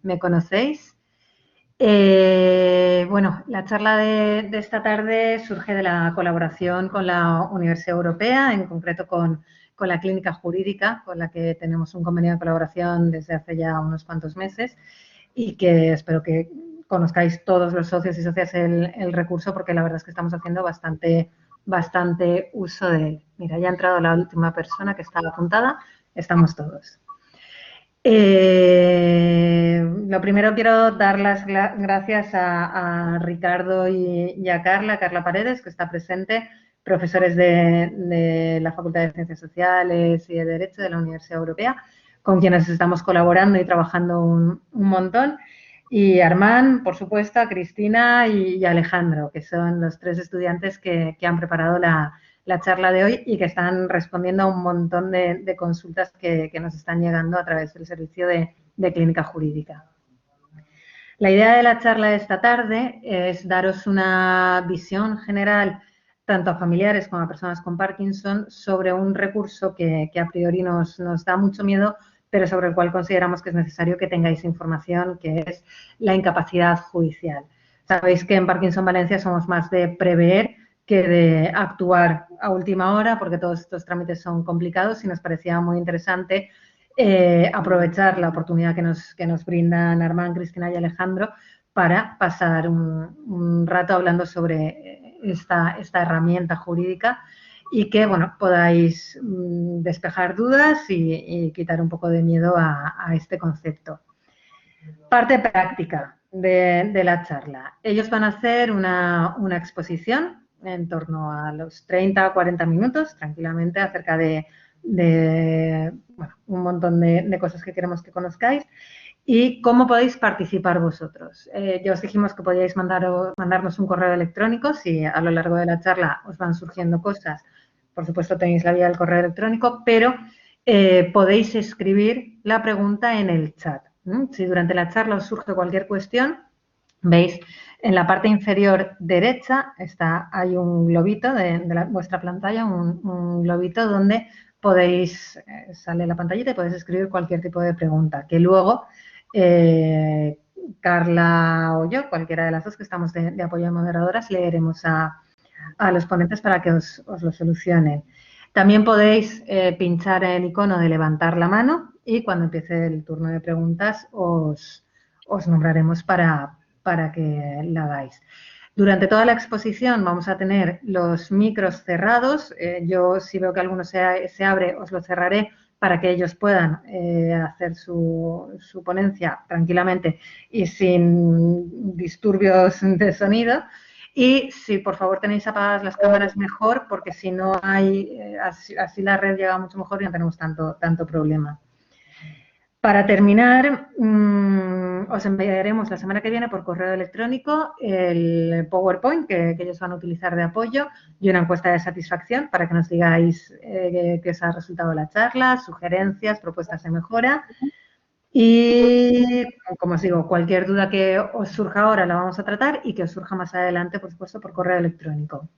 me conocéis. Bueno, la charla de esta tarde surge de la colaboración con la Universidad Europea, en concreto con la Clínica Jurídica, con la que tenemos un convenio de colaboración desde hace ya unos cuantos meses y que espero que conozcáis todos los socios y socias el recurso, porque la verdad es que estamos haciendo bastante uso de él. Mira, ya ha entrado la última persona que estaba apuntada, estamos todos. Lo primero quiero dar las gracias a Ricardo y a Carla Paredes, que está presente, profesores de la Facultad de Ciencias Sociales y de Derecho de la Universidad Europea, con quienes estamos colaborando y trabajando un montón. Y Armand, por supuesto, a Cristina y Alejandro, que son los tres estudiantes que han preparado la charla de hoy y que están respondiendo a un montón de consultas que nos están llegando a través del servicio de clínica jurídica. La idea de la charla de esta tarde es daros una visión general, tanto a familiares como a personas con Parkinson, sobre un recurso que a priori nos da mucho miedo, pero sobre el cual consideramos que es necesario que tengáis información, que es la incapacidad judicial. Sabéis que en Parkinson Valencia somos más de prever que de actuar a última hora, porque todos estos trámites son complicados y nos parecía muy interesante aprovechar la oportunidad que nos brindan Armand, Cristina y Alejandro para pasar un rato hablando sobre esta herramienta jurídica y que, bueno, podáis despejar dudas y quitar un poco de miedo a este concepto. Parte práctica de la charla. Ellos van a hacer una exposición en torno a los 30 o 40 minutos, tranquilamente, acerca de bueno, un montón de cosas que queremos que conozcáis y cómo podéis participar vosotros. Ya os dijimos que podíais mandarnos un correo electrónico si a lo largo de la charla os van surgiendo cosas. Por supuesto, tenéis la vía del correo electrónico, pero podéis escribir la pregunta en el chat. Si durante la charla os surge cualquier cuestión, veis en la parte inferior derecha hay un globito de vuestra pantalla, un globito donde podéis, sale la pantallita y podéis escribir cualquier tipo de pregunta, que luego Carla o yo, cualquiera de las dos que estamos de apoyo de moderadoras, leeremos a los ponentes para que os lo solucionen. También podéis pinchar el icono de levantar la mano y cuando empiece el turno de preguntas os nombraremos para que la hagáis. Durante toda la exposición vamos a tener los micros cerrados. Yo, si veo que alguno se abre, os lo cerraré para que ellos puedan hacer su ponencia tranquilamente y sin disturbios de sonido. Y si por favor tenéis apagadas las cámaras, mejor, porque si no hay, así la red llega mucho mejor y no tenemos tanto problema. Para terminar, os enviaremos la semana que viene por correo electrónico el PowerPoint que ellos van a utilizar de apoyo y una encuesta de satisfacción para que nos digáis qué os ha resultado la charla, sugerencias, propuestas de mejora. Y, como os digo, cualquier duda que os surja ahora la vamos a tratar y que os surja más adelante, por supuesto, por correo electrónico.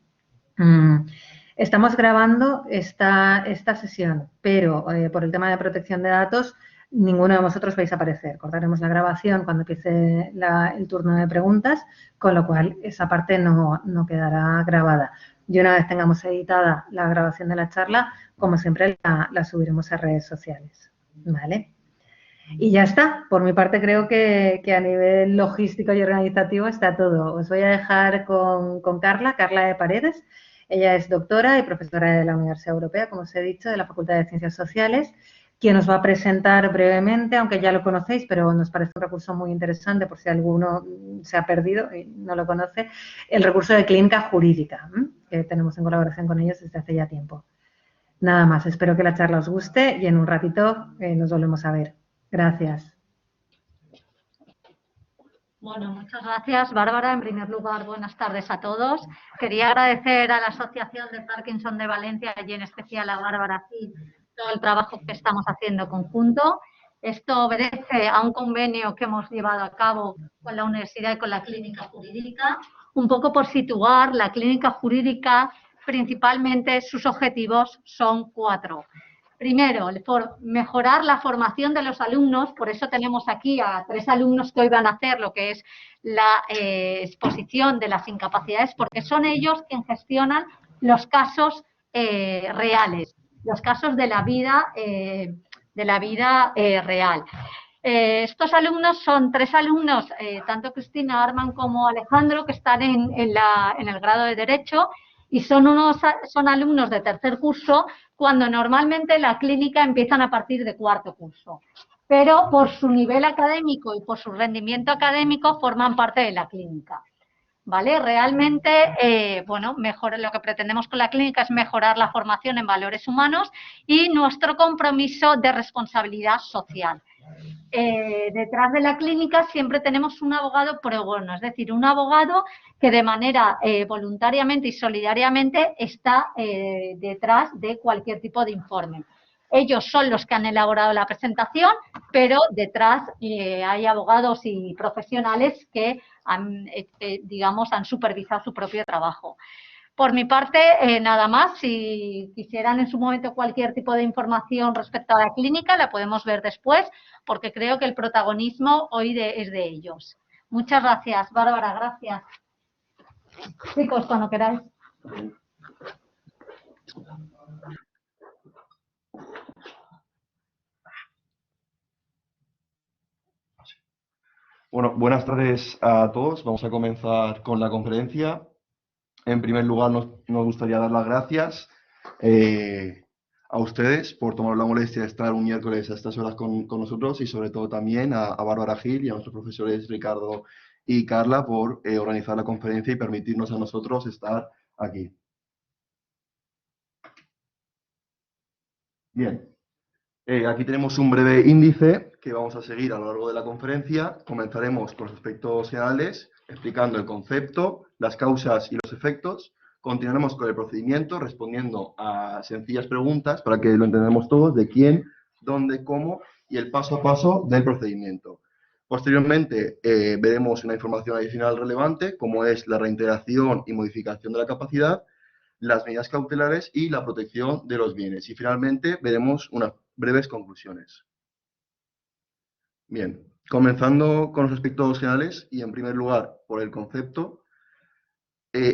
Estamos grabando esta sesión, pero por el tema de protección de datos, ninguno de vosotros vais a aparecer. Cortaremos la grabación cuando empiece el turno de preguntas, con lo cual esa parte no quedará grabada. Y una vez tengamos editada la grabación de la charla, como siempre, la subiremos a redes sociales. ¿Vale? Y ya está. Por mi parte, creo que a nivel logístico y organizativo está todo. Os voy a dejar con Carla de Paredes. Ella es doctora y profesora de la Universidad Europea, como os he dicho, de la Facultad de Ciencias Sociales, quien os va a presentar brevemente, aunque ya lo conocéis, pero nos parece un recurso muy interesante por si alguno se ha perdido y no lo conoce, el recurso de clínica jurídica, que tenemos en colaboración con ellos desde hace ya tiempo. Nada más, espero que la charla os guste y en un ratito nos volvemos a ver. Gracias. Bueno, muchas gracias, Bárbara. En primer lugar, buenas tardes a todos. Quería agradecer a la Asociación de Parkinson de Valencia y en especial a Bárbara Cid todo el trabajo que estamos haciendo conjunto. Esto obedece a un convenio que hemos llevado a cabo con la Universidad y con la Clínica Jurídica, un poco por situar la Clínica Jurídica. Principalmente sus objetivos son 4. Primero, mejorar la formación de los alumnos, por eso tenemos aquí a 3 alumnos que hoy van a hacer lo que es la exposición de las incapacidades, porque son ellos quienes gestionan los casos reales, los casos de la vida real. Estos alumnos son 3 alumnos, tanto Cristina, Arman como Alejandro, que están en el grado de Derecho, y son alumnos de tercer curso, cuando normalmente la clínica empiezan a partir de cuarto curso. Pero por su nivel académico y por su rendimiento académico forman parte de la clínica. ¿Vale? Realmente, bueno, lo que pretendemos con la clínica es mejorar la formación en valores humanos y nuestro compromiso de responsabilidad social. Detrás de la clínica siempre tenemos un abogado pro bono, es decir, un abogado que de manera voluntariamente y solidariamente está detrás de cualquier tipo de informe. Ellos son los que han elaborado la presentación, pero detrás hay abogados y profesionales que han supervisado su propio trabajo. Por mi parte, nada más. Si quisieran en su momento cualquier tipo de información respecto a la clínica, la podemos ver después, porque creo que el protagonismo hoy es de ellos. Muchas gracias, Bárbara, gracias. Chicos, cuando queráis. Bueno, buenas tardes a todos. Vamos a comenzar con la conferencia. En primer lugar, nos gustaría dar las gracias a ustedes por tomar la molestia de estar un miércoles a estas horas con nosotros, y sobre todo también a Bárbara Gil y a nuestros profesores Ricardo y Carla por organizar la conferencia y permitirnos a nosotros estar aquí. Bien. Aquí tenemos un breve índice que vamos a seguir a lo largo de la conferencia. Comenzaremos con los aspectos generales, explicando el concepto, las causas y los efectos. Continuaremos con el procedimiento, respondiendo a sencillas preguntas para que lo entendamos todos, de quién, dónde, cómo y el paso a paso del procedimiento. Posteriormente, veremos una información adicional relevante, como es la reintegración y modificación de la capacidad, las medidas cautelares y la protección de los bienes. Y finalmente veremos unas breves conclusiones. Bien, comenzando con los aspectos generales y en primer lugar por el concepto.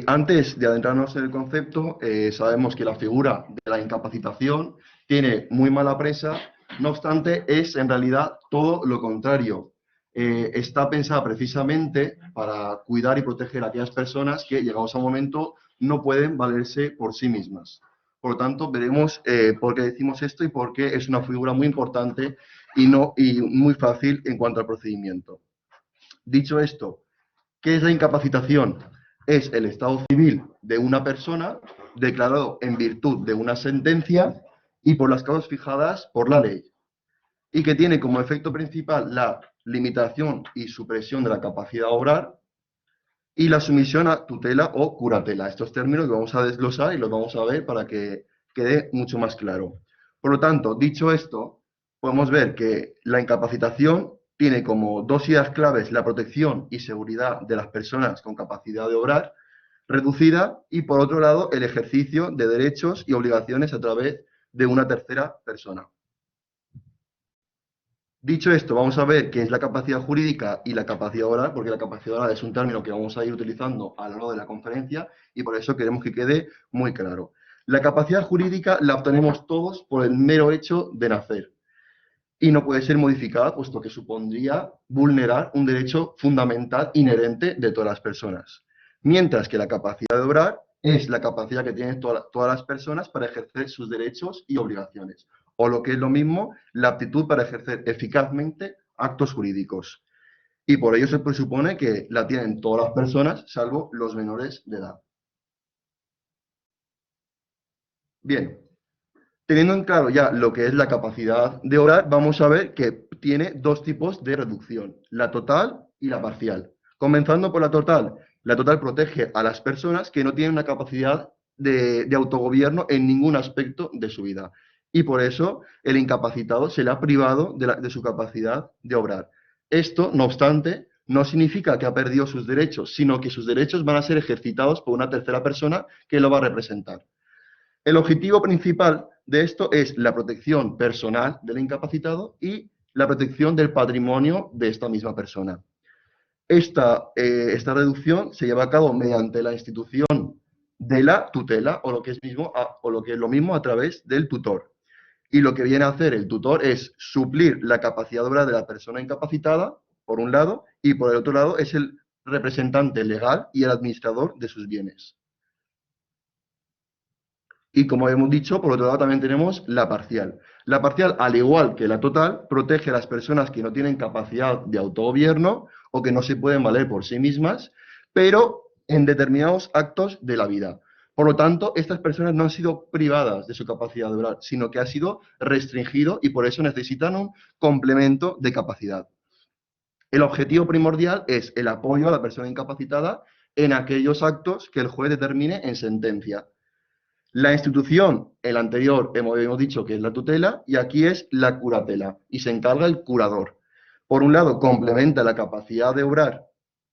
Antes de adentrarnos en el concepto, sabemos que la figura de la incapacitación tiene muy mala prensa, no obstante es en realidad todo lo contrario. Está pensada precisamente para cuidar y proteger a aquellas personas que, llegados a un momento, no pueden valerse por sí mismas. Por lo tanto, veremos por qué decimos esto y por qué es una figura muy importante y muy fácil en cuanto al procedimiento. Dicho esto, ¿qué es la incapacitación? Es el estado civil de una persona declarado en virtud de una sentencia y por las causas fijadas por la ley, y que tiene como efecto principal la limitación y supresión de la capacidad de obrar y la sumisión a tutela o curatela. Estos términos los vamos a desglosar y los vamos a ver para que quede mucho más claro. Por lo tanto, dicho esto, podemos ver que la incapacitación tiene como dos ideas claves la protección y seguridad de las personas con capacidad de obrar reducida y, por otro lado, el ejercicio de derechos y obligaciones a través de una tercera persona. Dicho esto, vamos a ver qué es la capacidad jurídica y la capacidad oral, porque la capacidad oral es un término que vamos a ir utilizando a lo largo de la conferencia y por eso queremos que quede muy claro. La capacidad jurídica la obtenemos todos por el mero hecho de nacer y no puede ser modificada, puesto que supondría vulnerar un derecho fundamental inherente de todas las personas. Mientras que la capacidad de obrar es la capacidad que tienen todas las personas para ejercer sus derechos y obligaciones, o lo que es lo mismo, la aptitud para ejercer eficazmente actos jurídicos. Y por ello se presupone que la tienen todas las personas, salvo los menores de edad. Bien, teniendo en claro ya lo que es la capacidad de obrar, vamos a ver que tiene dos tipos de reducción, la total y la parcial. Comenzando por la total. La total protege a las personas que no tienen una capacidad de autogobierno en ningún aspecto de su vida. Y por eso el incapacitado se le ha privado de su capacidad de obrar. Esto, no obstante, no significa que ha perdido sus derechos, sino que sus derechos van a ser ejercitados por una tercera persona que lo va a representar. El objetivo principal de esto es la protección personal del incapacitado y la protección del patrimonio de esta misma persona. Esta reducción se lleva a cabo mediante la institución de la tutela o lo que es lo mismo a través del tutor. Y lo que viene a hacer el tutor es suplir la capacidad de obra de la persona incapacitada, por un lado, y por el otro lado es el representante legal y el administrador de sus bienes. Y como hemos dicho, por otro lado también tenemos la parcial. La parcial, al igual que la total, protege a las personas que no tienen capacidad de autogobierno o que no se pueden valer por sí mismas, pero en determinados actos de la vida. Por lo tanto, estas personas no han sido privadas de su capacidad de obrar, sino que ha sido restringido y por eso necesitan un complemento de capacidad. El objetivo primordial es el apoyo a la persona incapacitada en aquellos actos que el juez determine en sentencia. La institución, el anterior hemos dicho que es la tutela y aquí es la curatela y se encarga el curador. Por un lado, complementa la capacidad de obrar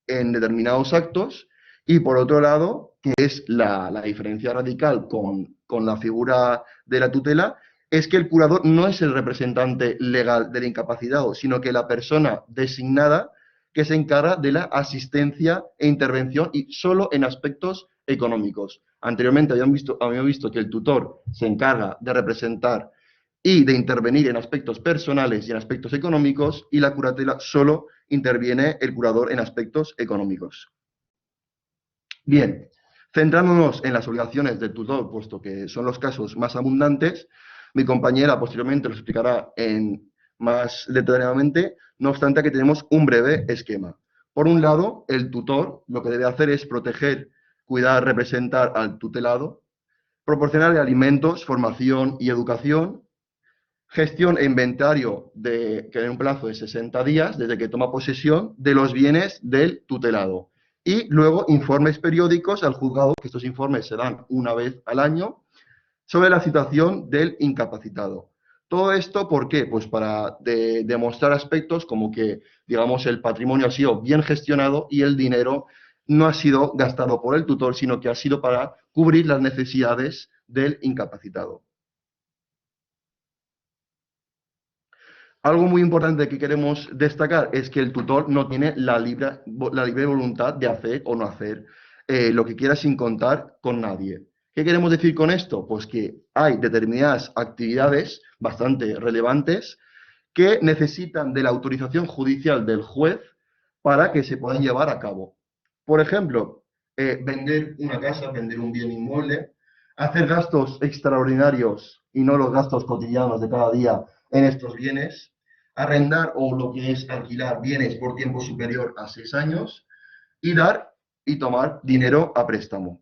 en determinados actos y por otro lado, que es la diferencia radical con la figura de la tutela, es que el curador no es el representante legal del incapacitado, sino que la persona designada que se encarga de la asistencia e intervención y solo en aspectos económicos. Anteriormente habíamos visto que el tutor se encarga de representar y de intervenir en aspectos personales y en aspectos económicos y la curatela solo interviene el curador en aspectos económicos. Bien, centrándonos en las obligaciones del tutor, puesto que son los casos más abundantes, mi compañera posteriormente lo explicará más detalladamente, no obstante que tenemos un breve esquema. Por un lado, el tutor lo que debe hacer es proteger, cuidar, representar al tutelado, proporcionarle alimentos, formación y educación, gestión e inventario que en un plazo de 60 días desde que toma posesión de los bienes del tutelado. Y luego informes periódicos al juzgado, que estos informes se dan una vez al año, sobre la situación del incapacitado. Todo esto, ¿por qué? Pues para demostrar aspectos como que, digamos, el patrimonio ha sido bien gestionado y el dinero no ha sido gastado por el tutor, sino que ha sido para cubrir las necesidades del incapacitado. Algo muy importante que queremos destacar es que el tutor no tiene la libre voluntad de hacer o no hacer lo que quiera sin contar con nadie. ¿Qué queremos decir con esto? Pues que hay determinadas actividades bastante relevantes que necesitan de la autorización judicial del juez para que se puedan llevar a cabo. Por ejemplo, vender una casa, vender un bien inmueble, hacer gastos extraordinarios y no los gastos cotidianos de cada día en estos bienes, arrendar o lo que es alquilar bienes por tiempo superior a 6 años y dar y tomar dinero a préstamo.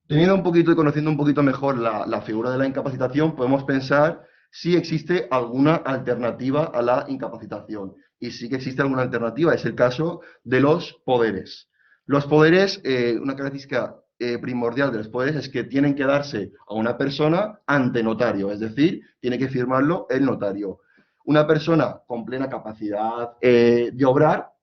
Teniendo un poquito y conociendo un poquito mejor la figura de la incapacitación, podemos pensar si existe alguna alternativa a la incapacitación. Y sí que existe alguna alternativa, es el caso de los poderes. Los poderes, una característica primordial de los poderes es que tienen que darse a una persona ante notario, es decir, tiene que firmarlo el notario. Una persona con plena capacidad de obrar,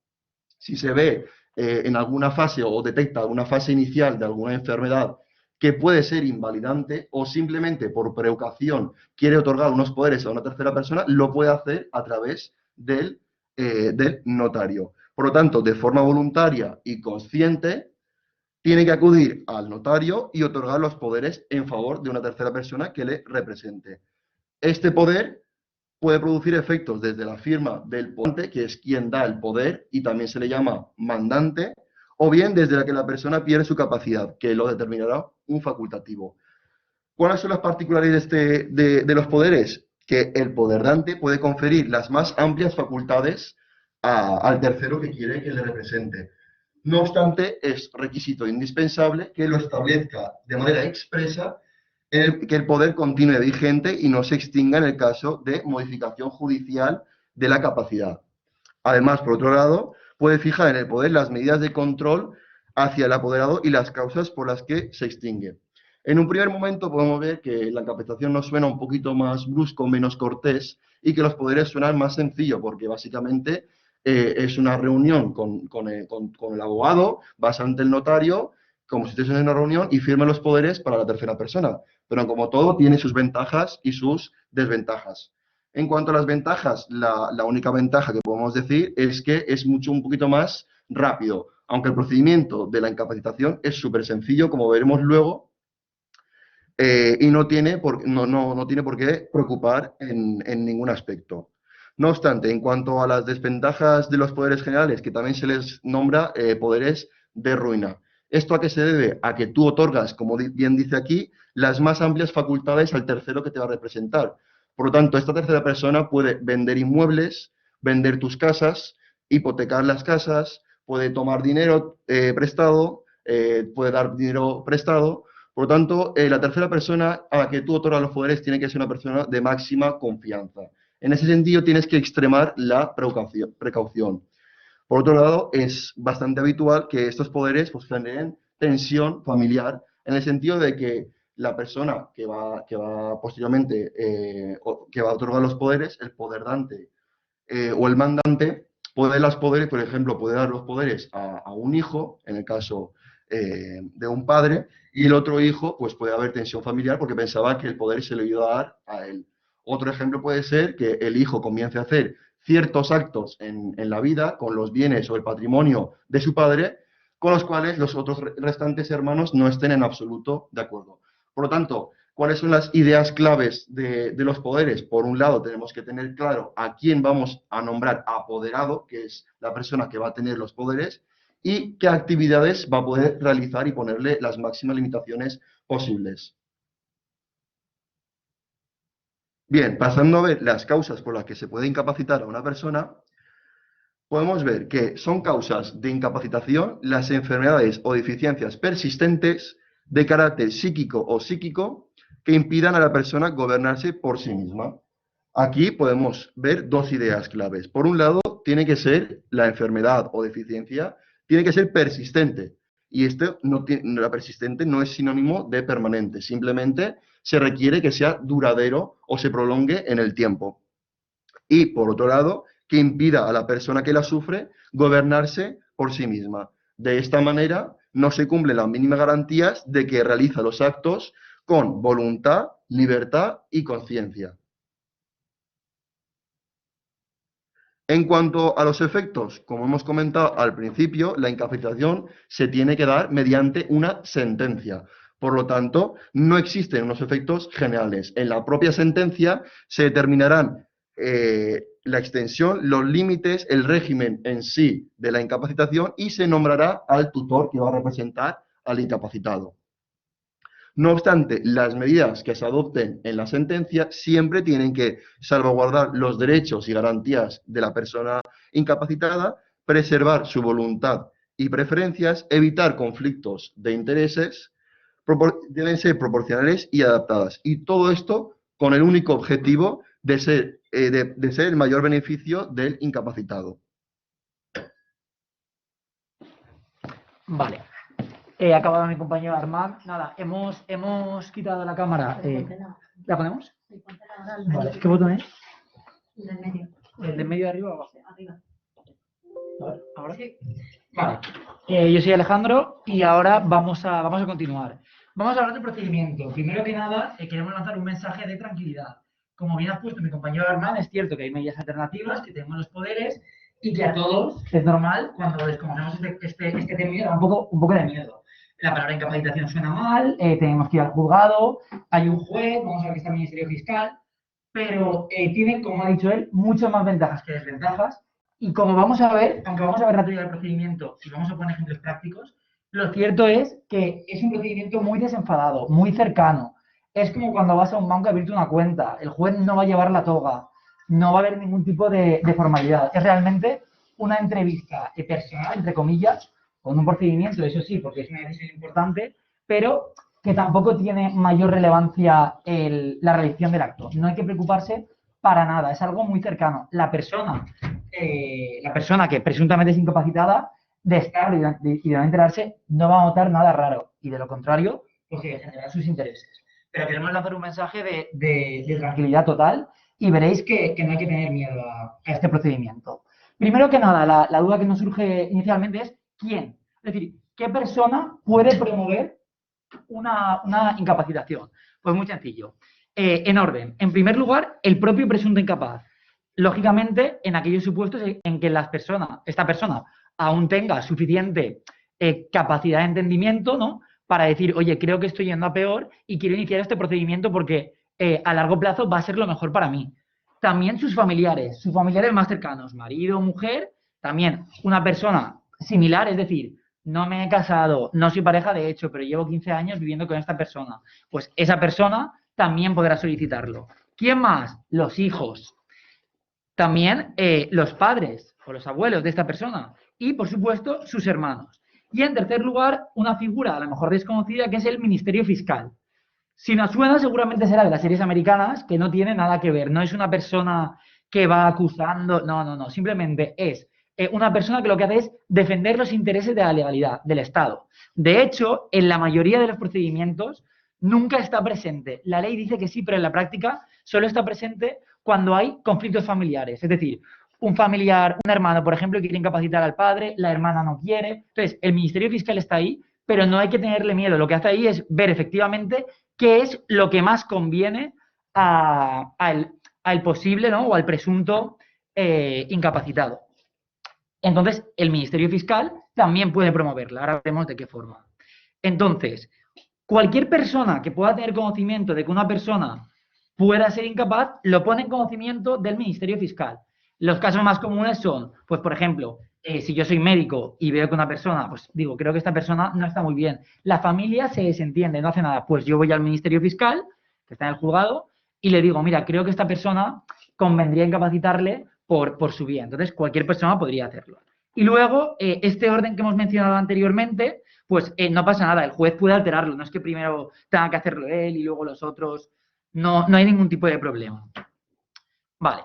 si se ve en alguna fase o detecta alguna fase inicial de alguna enfermedad que puede ser invalidante o simplemente por precaución quiere otorgar unos poderes a una tercera persona, lo puede hacer a través del notario. Por lo tanto, de forma voluntaria y consciente, tiene que acudir al notario y otorgar los poderes en favor de una tercera persona que le represente. Este poder puede producir efectos desde la firma del ponente, que es quien da el poder y también se le llama mandante, o bien desde la que la persona pierde su capacidad, que lo determinará un facultativo. ¿Cuáles son las particularidades de los poderes? Que el poder dante puede conferir las más amplias facultades al tercero que quiere que le represente. No obstante, es requisito indispensable que lo establezca de manera expresa que el poder continúe vigente y no se extinga en el caso de modificación judicial de la capacidad. Además, por otro lado, puede fijar en el poder las medidas de control hacia el apoderado y las causas por las que se extingue. En un primer momento podemos ver que la capacitación nos suena un poquito más brusco, menos cortés, y que los poderes suenan más sencillo, porque básicamente es una reunión con el abogado, vas ante el notario, como si estuvieses en una reunión y firma los poderes para la tercera persona. Pero como todo, tiene sus ventajas y sus desventajas. En cuanto a las ventajas, la única ventaja que podemos decir es que es un poquito más rápido, aunque el procedimiento de la incapacitación es súper sencillo, como veremos luego, y no tiene por qué preocupar en ningún aspecto. No obstante, en cuanto a las desventajas de los poderes generales, que también se les nombra poderes de ruina. ¿Esto a qué se debe? A que tú otorgas, como bien dice aquí, las más amplias facultades al tercero que te va a representar. Por lo tanto, esta tercera persona puede vender inmuebles, vender tus casas, hipotecar las casas, puede tomar dinero prestado, puede dar dinero prestado. Por lo tanto, la tercera persona a la que tú otorgas los poderes tiene que ser una persona de máxima confianza. En ese sentido, tienes que extremar la precaución. Por otro lado, es bastante habitual que estos poderes pues, generen tensión familiar, en el sentido de que la persona que va posteriormente, que va a otorgar los poderes, el poder dante o el mandante, puede dar los poderes, por ejemplo, puede dar los poderes a un hijo, en el caso de un padre, y el otro hijo, pues puede haber tensión familiar porque pensaba que el poder se le iba a dar a él. Otro ejemplo puede ser que el hijo comience a hacer ciertos actos en la vida con los bienes o el patrimonio de su padre, con los cuales los otros restantes hermanos no estén en absoluto de acuerdo. Por lo tanto, ¿cuáles son las ideas claves de los poderes? Por un lado, tenemos que tener claro a quién vamos a nombrar apoderado, que es la persona que va a tener los poderes, y qué actividades va a poder realizar y ponerle las máximas limitaciones posibles. Bien, pasando a ver las causas por las que se puede incapacitar a una persona, podemos ver que son causas de incapacitación las enfermedades o deficiencias persistentes de carácter psíquico o psíquico que impidan a la persona gobernarse por sí misma. Aquí podemos ver dos ideas claves. Por un lado, tiene que ser la enfermedad o deficiencia, tiene que ser persistente. Y la persistente no es sinónimo de permanente, simplemente se requiere que sea duradero o se prolongue en el tiempo. Y, por otro lado, que impida a la persona que la sufre gobernarse por sí misma. De esta manera, no se cumplen las mínimas garantías de que realiza los actos con voluntad, libertad y conciencia. En cuanto a los efectos, como hemos comentado al principio, la incapacitación se tiene que dar mediante una sentencia. Por lo tanto, no existen unos efectos generales. En la propia sentencia se determinarán la extensión, los límites, el régimen en sí de la incapacitación y se nombrará al tutor que va a representar al incapacitado. No obstante, las medidas que se adopten en la sentencia siempre tienen que salvaguardar los derechos y garantías de la persona incapacitada, preservar su voluntad y preferencias, evitar conflictos de intereses, deben ser proporcionales y adaptadas. Y todo esto con el único objetivo de ser el mayor beneficio del incapacitado. Vale. Ha acabado mi compañero Armand. Nada, hemos quitado la cámara. ¿La ponemos? Vale. ¿Qué botón es? El del medio. ¿El de medio de arriba o abajo? Arriba. A ver, ¿ahora? Sí. Vale. Yo soy Alejandro y ahora vamos a continuar. Vamos a hablar del procedimiento. Primero que nada, queremos lanzar un mensaje de tranquilidad. Como bien ha puesto mi compañero Armand, es cierto que hay medidas alternativas, que tenemos los poderes y que a todos es normal cuando desconocemos este término da un poco de miedo. La palabra incapacitación suena mal, tenemos que ir al juzgado, hay un juez, vamos a ver que está el Ministerio Fiscal, pero tiene, como ha dicho él, muchas más ventajas que desventajas. Y como vamos a ver, aunque vamos a ver la teoría del procedimiento y vamos a poner ejemplos prácticos, lo cierto es que es un procedimiento muy desenfadado, muy cercano. Es como cuando vas a un banco a abrirte una cuenta. El juez no va a llevar la toga, no va a haber ningún tipo de formalidad. Es realmente una entrevista personal, entre comillas, con un procedimiento, eso sí, porque es una decisión importante, pero que tampoco tiene mayor relevancia la realización del acto. No hay que preocuparse para nada, es algo muy cercano. La persona que presuntamente es incapacitada de estar y de no enterarse no va a notar nada raro y de lo contrario, pues que defenderá sus intereses. Pero queremos lanzar un mensaje de tranquilidad total y veréis que no hay que tener miedo a este procedimiento. Primero que nada, la duda que nos surge inicialmente es ¿quién? Es decir, ¿qué persona puede promover una incapacitación? Pues muy sencillo. En orden. En primer lugar, el propio presunto incapaz. Lógicamente, en aquellos supuestos en que esta persona aún tenga suficiente capacidad de entendimiento, ¿no? Para decir, oye, creo que estoy yendo a peor y quiero iniciar este procedimiento porque a largo plazo va a ser lo mejor para mí. También sus familiares más cercanos, marido, mujer, también una persona similar, es decir, no me he casado, no soy pareja de hecho, pero llevo 15 años viviendo con esta persona. Pues esa persona también podrá solicitarlo. ¿Quién más? Los hijos. También los padres o los abuelos de esta persona. Y, por supuesto, sus hermanos. Y, en tercer lugar, una figura a lo mejor desconocida que es el Ministerio Fiscal. Si nos suena, seguramente será de las series americanas, que no tiene nada que ver. No es una persona que va acusando. No. Simplemente es una persona que lo que hace es defender los intereses de la legalidad, del Estado. De hecho, en la mayoría de los procedimientos nunca está presente. La ley dice que sí, pero en la práctica solo está presente cuando hay conflictos familiares. Es decir, un familiar, un hermano, por ejemplo, quiere incapacitar al padre, la hermana no quiere. Entonces, el Ministerio Fiscal está ahí, pero no hay que tenerle miedo. Lo que hace ahí es ver efectivamente qué es lo que más conviene al posible, ¿no? O al presunto incapacitado. Entonces, el Ministerio Fiscal también puede promoverla. Ahora veremos de qué forma. Entonces, cualquier persona que pueda tener conocimiento de que una persona pueda ser incapaz, lo pone en conocimiento del Ministerio Fiscal. Los casos más comunes son, pues, por ejemplo, si yo soy médico y veo que una persona, pues digo, creo que esta persona no está muy bien. La familia se desentiende, no hace nada. Pues yo voy al Ministerio Fiscal, que está en el juzgado, y le digo, mira, creo que esta persona convendría incapacitarle por su bien. Entonces, cualquier persona podría hacerlo. Y luego, este orden que hemos mencionado anteriormente, pues no pasa nada, el juez puede alterarlo. No es que primero tenga que hacerlo él y luego los otros. No hay ningún tipo de problema. Vale.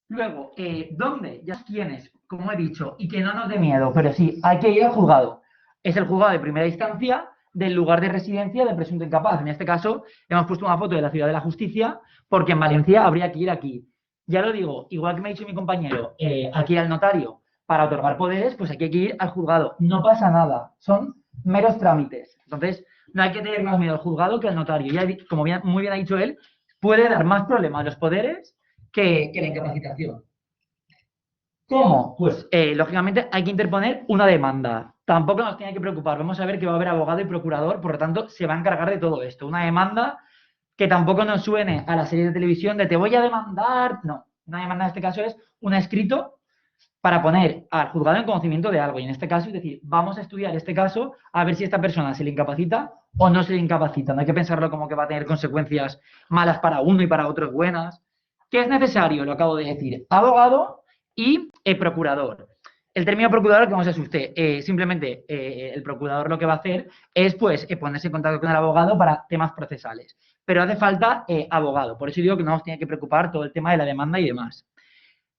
Luego, ¿dónde? Ya tienes, como he dicho, y que no nos dé miedo, pero sí, hay que ir al juzgado. Es el juzgado de primera instancia del lugar de residencia del presunto incapaz. En este caso, hemos puesto una foto de la Ciudad de la Justicia, porque en Valencia habría que ir aquí. Ya lo digo, igual que me ha dicho mi compañero, aquí al notario para otorgar poderes, pues aquí hay que ir al juzgado. No pasa nada, son meros trámites. Entonces, no hay que tener más miedo al juzgado que al notario. Ya, como muy bien ha dicho él, puede dar más problemas a los poderes que la incapacitación. ¿Cómo? Pues, lógicamente, hay que interponer una demanda. Tampoco nos tiene que preocupar. Vamos a ver que va a haber abogado y procurador, por lo tanto, se va a encargar de todo esto. Una demanda que tampoco nos suene a la serie de televisión de te voy a demandar. No, una demanda en este caso es un escrito para poner al juzgado en conocimiento de algo. Y en este caso, es decir, vamos a estudiar este caso a ver si esta persona se le incapacita o no se le incapacita. No hay que pensarlo como que va a tener consecuencias malas para uno y para otros buenas. ¿Qué es necesario? Lo acabo de decir. Abogado y procurador. El término procurador, que no se asuste, simplemente el procurador lo que va a hacer es pues ponerse en contacto con el abogado para temas procesales. Pero hace falta abogado. Por eso digo que no nos tiene que preocupar todo el tema de la demanda y demás.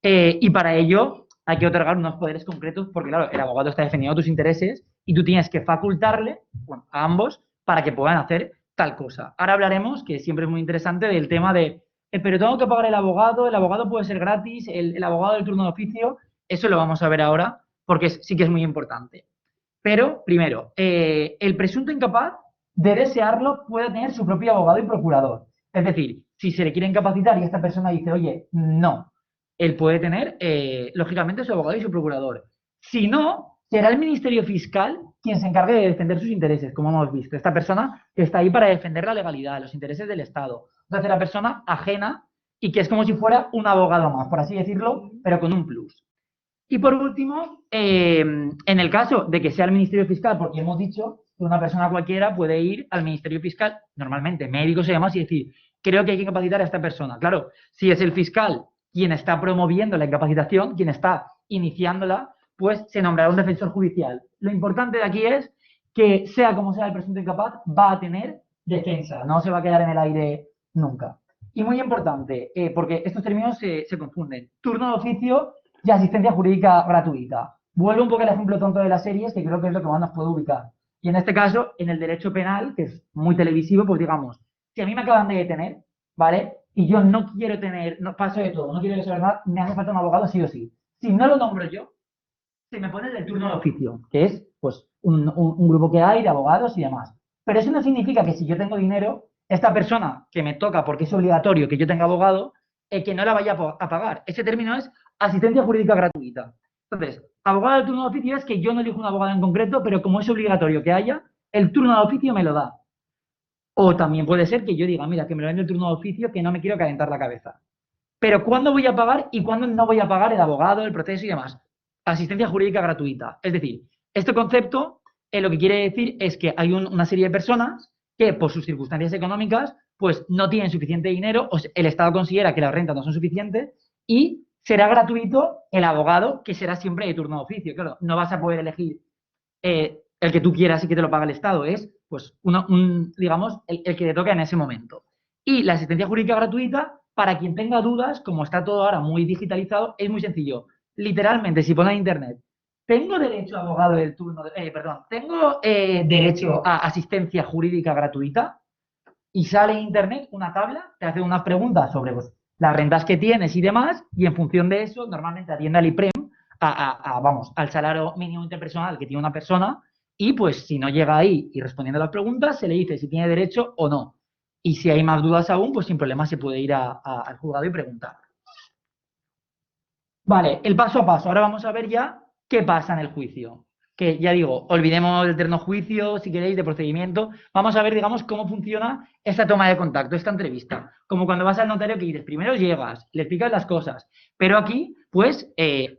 Y para ello hay que otorgar unos poderes concretos porque, claro, el abogado está defendiendo tus intereses y tú tienes que facultarle, bueno, a ambos para que puedan hacer tal cosa. Ahora hablaremos, que siempre es muy interesante, del tema de pero tengo que pagar el abogado puede ser gratis, el abogado del turno de oficio, eso lo vamos a ver ahora porque sí que es muy importante. Pero, primero, el presunto incapaz, de desearlo, puede tener su propio abogado y procurador. Es decir, si se le quiere incapacitar y esta persona dice, oye, no, él puede tener, lógicamente, su abogado y su procurador. Si no, será el Ministerio Fiscal quien se encargue de defender sus intereses, como hemos visto. Esta persona que está ahí para defender la legalidad, los intereses del Estado. Una tercera persona ajena y que es como si fuera un abogado más, por así decirlo, pero con un plus. Y por último, en el caso de que sea el Ministerio Fiscal, porque hemos dicho que una persona cualquiera puede ir al Ministerio Fiscal, normalmente médico se llama así, y decir, creo que hay que incapacitar a esta persona. Claro, si es el fiscal quien está promoviendo la incapacitación, quien está iniciándola, pues se nombrará un defensor judicial. Lo importante de aquí es que, sea como sea el presunto incapaz, va a tener defensa, no se va a quedar en el aire nunca. Y muy importante, porque estos términos se confunden. Turno de oficio y asistencia jurídica gratuita. Vuelvo un poco al ejemplo tonto de las series, que creo que es lo que más nos puede ubicar. Y en este caso, en el derecho penal, que es muy televisivo, pues digamos, si a mí me acaban de detener, ¿vale? Y yo no quiero tener, no paso de todo, no quiero saber nada, me hace falta un abogado sí o sí. si no lo nombro yo, se me pone del turno de oficio, que es pues un grupo que hay de abogados y demás. Pero eso no significa que si yo tengo dinero, esta persona que me toca porque es obligatorio que yo tenga abogado, que no la vaya a pagar. Ese término es asistencia jurídica gratuita. Entonces, abogado del turno de oficio es que yo no elijo un abogado en concreto, pero como es obligatorio que haya, el turno de oficio me lo da. O también puede ser que yo diga, mira, que me lo den el turno de oficio, que no me quiero calentar la cabeza. Pero ¿cuándo voy a pagar y cuándo no voy a pagar el abogado, el proceso y demás? Asistencia jurídica gratuita. Es decir, este concepto lo que quiere decir es que hay una serie de personas que por sus circunstancias económicas pues no tienen suficiente dinero o el Estado considera que las rentas no son suficientes y será gratuito el abogado, que será siempre de turno de oficio. Claro, no vas a poder elegir el que tú quieras y que te lo paga el Estado, es pues digamos el que te toca en ese momento. Y la asistencia jurídica gratuita, para quien tenga dudas, como está todo ahora muy digitalizado, es muy sencillo. Literalmente, si pones en internet, tengo derecho a abogado del turno, tengo derecho a asistencia jurídica gratuita, y sale en internet una tabla, te hace unas preguntas sobre pues, las rentas que tienes y demás, y en función de eso, normalmente atiende al IPREM, vamos, al salario mínimo interpersonal que tiene una persona, y pues si no llega ahí y respondiendo a las preguntas, se le dice si tiene derecho o no. Y si hay más dudas aún, pues sin problema se puede ir al juzgado y preguntar. Vale, el paso a paso. Ahora vamos a ver ya qué pasa en el juicio. Que ya digo, olvidemos el eterno juicio, si queréis, de procedimiento. Vamos a ver, digamos, cómo funciona esta toma de contacto, esta entrevista. Como cuando vas al notario que dices, primero llegas, le explicas las cosas. Pero aquí, pues,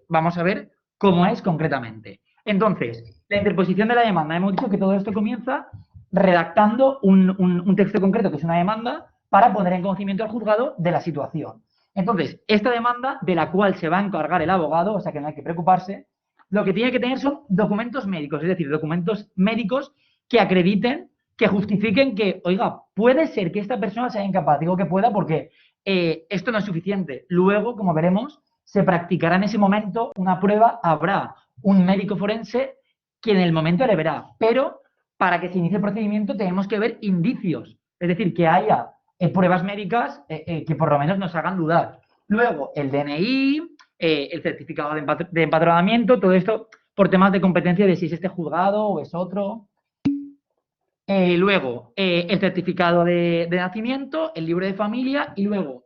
vamos a ver cómo es concretamente. Entonces, la interposición de la demanda. Hemos dicho que todo esto comienza redactando un texto concreto, que es una demanda, para poner en conocimiento al juzgado de la situación. Entonces, esta demanda, de la cual se va a encargar el abogado, o sea que no hay que preocuparse, lo que tiene que tener son documentos médicos, es decir, documentos médicos que acrediten, que justifiquen que, oiga, puede ser que esta persona sea incapaz. Digo que pueda porque esto no es suficiente. Luego, como veremos, se practicará en ese momento una prueba, habrá un médico forense que en el momento le verá, pero para que se inicie el procedimiento tenemos que ver indicios, es decir, que haya pruebas médicas que por lo menos nos hagan dudar. Luego, el DNI, el certificado de empadronamiento, todo esto por temas de competencia de si es este juzgado o es otro. Luego, el certificado de nacimiento, el libro de familia y luego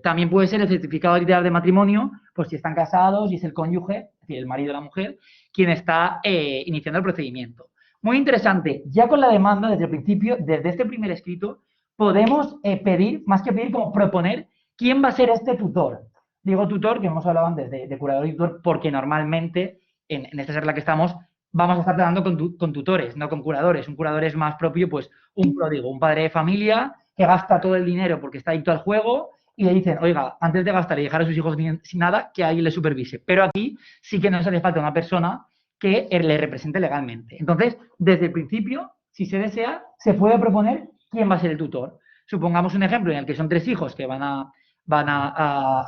también puede ser el certificado literal de matrimonio, por si están casados y es el cónyuge, es decir, el marido o la mujer, quien está iniciando el procedimiento. Muy interesante, ya con la demanda desde el principio, desde este primer escrito, podemos pedir, más que pedir, como proponer quién va a ser este tutor. Digo tutor, que hemos hablado antes de curador y tutor, porque normalmente en esta charla que estamos vamos a estar tratando con tutores, no con curadores. Un curador es más propio, pues, un pródigo, un padre de familia que gasta todo el dinero porque está adicto al juego y le dicen, oiga, antes de gastar y dejar a sus hijos sin nada, que alguien le supervise. Pero aquí sí que nos hace falta una persona que le represente legalmente. Entonces, desde el principio, si se desea, se puede proponer quién va a ser el tutor. Supongamos un ejemplo en el que son 3 hijos que van a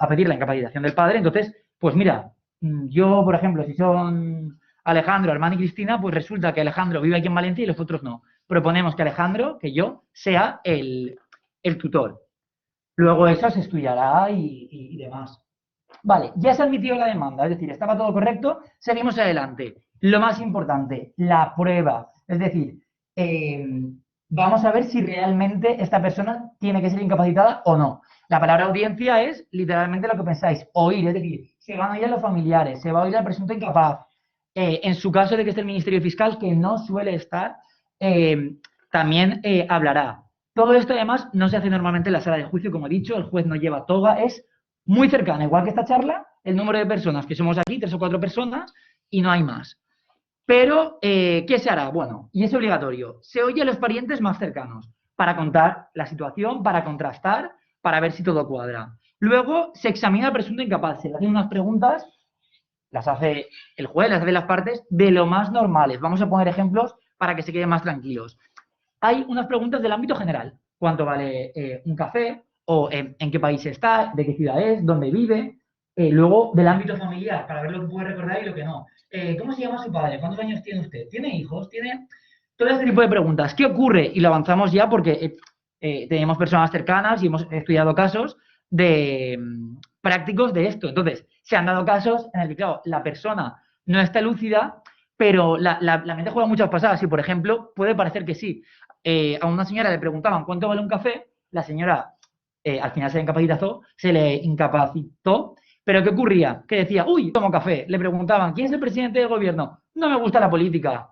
pedir la incapacitación del padre. Entonces, pues mira, yo, por ejemplo, si son Alejandro, Armando y Cristina, pues resulta que Alejandro vive aquí en Valencia y los otros no. Proponemos que Alejandro, que yo, sea el tutor. Luego eso se estudiará y demás. Vale, ya se admitió la demanda, es decir, estaba todo correcto, seguimos adelante. Lo más importante, la prueba. Es decir, vamos a ver si realmente esta persona tiene que ser incapacitada o no. La palabra audiencia es literalmente lo que pensáis, oír, es decir, se van a oír a los familiares, se va a oír al presunto incapaz. En su caso de que esté el Ministerio Fiscal, que no suele estar, también hablará. Todo esto, además, no se hace normalmente en la sala de juicio, como he dicho, el juez no lleva toga, es muy cercana, igual que esta charla, el número de personas que somos aquí, 3 o 4 personas, y no hay más. Pero, ¿qué se hará? Bueno, y es obligatorio, se oye a los parientes más cercanos para contar la situación, para contrastar, para ver si todo cuadra. Luego, se examina al presunto incapaz, se le hacen unas preguntas, las hace el juez, las hace las partes, de lo más normales. Vamos a poner ejemplos para que se queden más tranquilos. Hay unas preguntas del ámbito general. ¿Cuánto vale un café? ¿O en qué país está? ¿De qué ciudad es? ¿Dónde vive? Luego, del ámbito familiar, para ver lo que puede recordar y lo que no. ¿Cómo se llama su padre? ¿Cuántos años tiene usted? ¿Tiene hijos? ¿Tiene...? Todo este tipo de preguntas. ¿Qué ocurre? Y lo avanzamos ya porque tenemos personas cercanas y hemos estudiado casos prácticos de esto. Entonces, se han dado casos en el que, claro, la persona no está lúcida, pero la mente juega muchas pasadas. Y, por ejemplo, puede parecer que sí. A una señora le preguntaban cuánto vale un café, la señora al final se le incapacitó, pero ¿qué ocurría? Que decía, uy, tomo café. Le preguntaban, ¿quién es el presidente del gobierno? No me gusta la política.